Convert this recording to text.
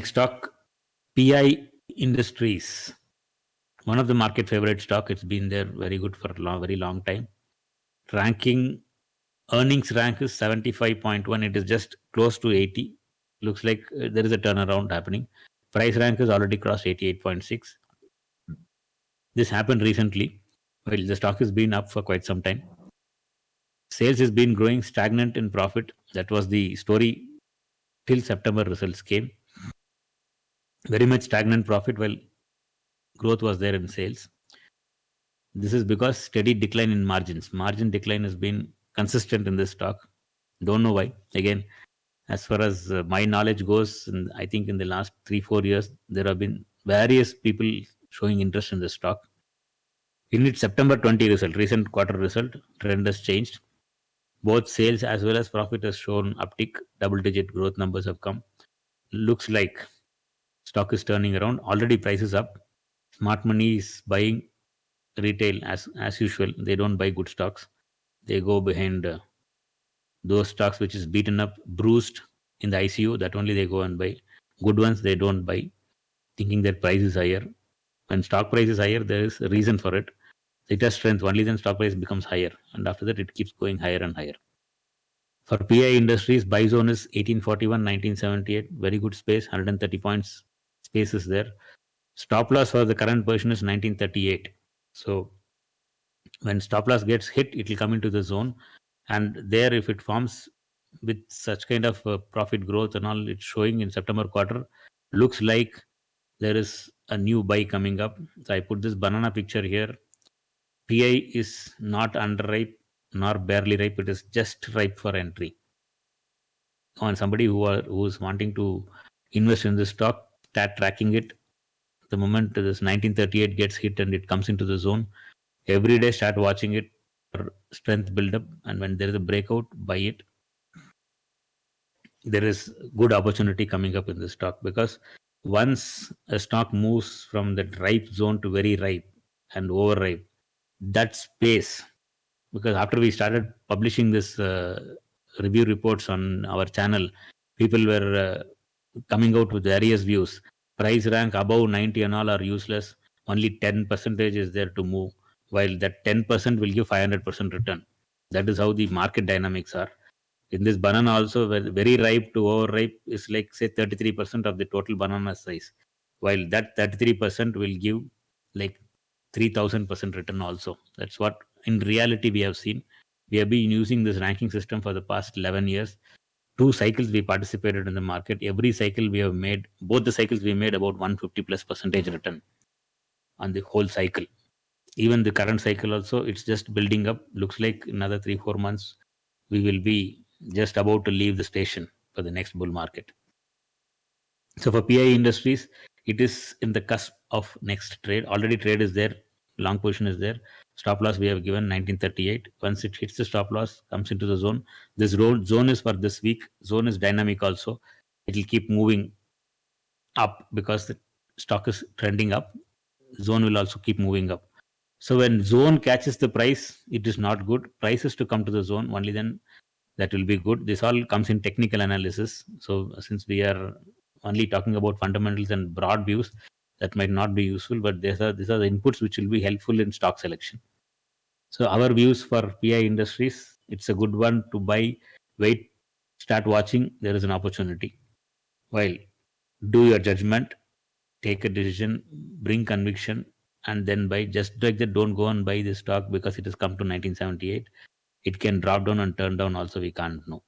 Next stock, PI Industries. One of the market favorite stock. It's been there very good for a very long time. Ranking, earnings rank is 75.1. It is just close to 80. Looks like there is a turnaround happening. Price rank is already crossed 88.6. This happened recently. Well, the stock has been up for quite some time. Sales has been growing, stagnant in profit. That was the story till September results came. Very much stagnant profit while growth was there in sales. This is because steady decline in margins. Margin decline has been consistent in this stock. Don't know why. Again, as far as my knowledge goes, I think in the last 3-4 years, there have been various people showing interest in this stock. In its September 20 result, recent quarter result, trend has changed. Both sales as well as profit has shown uptick. Double-digit growth numbers have come. Looks like stock is turning around. Already prices up. Smart money is buying retail as usual. They don't buy good stocks. They go behind those stocks which is beaten up, bruised in the ICU. That only they go and buy. Good ones they don't buy, thinking their price is higher. When stock price is higher, there is a reason for it. It has strength. Only then stock price becomes higher, and after that it keeps going higher and higher. For PI Industries, buy zone is 1841, 1978. Very good space, 130 points space is there. Stop loss for the current version is 1938. So when stop loss gets hit, it will come into the zone. And there, if it forms with such kind of profit growth and all, it's showing in September quarter, looks like there is a new buy coming up. So I put this banana picture here. PI is not underripe nor barely ripe. It is just ripe for entry. On somebody who is wanting to invest in this stock, start tracking it. The moment this 1938 gets hit and it comes into the zone, every day start watching it for strength build up, and when there is a breakout, buy it. There is good opportunity coming up in this stock, because once a stock moves from the ripe zone to very ripe and overripe, that space, because after we started publishing this review reports on our channel, people were coming out with various views. Price rank above 90 and all are useless. Only 10% is there to move, while that 10% will give 500% return. That is how the market dynamics are. In this banana also, very ripe to overripe is like say 33% of the total banana size, while that 33% will give like 3000% return also. That's what in reality we have seen. We have been using this ranking system for the past 11 years. 2 cycles we participated in the market. Every cycle we have made, both the cycles we made about 150 plus percentage return on the whole cycle. Even the current cycle also, it's just building up. Looks like another 3-4 months we will be just about to leave the station for the next bull market. So for PI Industries, it is in the cusp of next trade. Already trade is there, long position is there. Stop loss we have given 1938. Once it hits the stop loss, comes into the zone. This zone is for this week. Zone is dynamic also. It will keep moving up because the stock is trending up. Zone will also keep moving up. So when zone catches the price, it is not good. Prices to come to the zone, only then that will be good. This all comes in technical analysis. So since we are only talking about fundamentals and broad views, that might not be useful, but these are the inputs which will be helpful in stock selection. So our views for PI Industries, it's a good one to buy. Wait, start watching. There is an opportunity. While do your judgment, take a decision, bring conviction, and then buy. Just like that, don't go and buy this stock because it has come to 1978. It can drop down and turn down also, we can't know.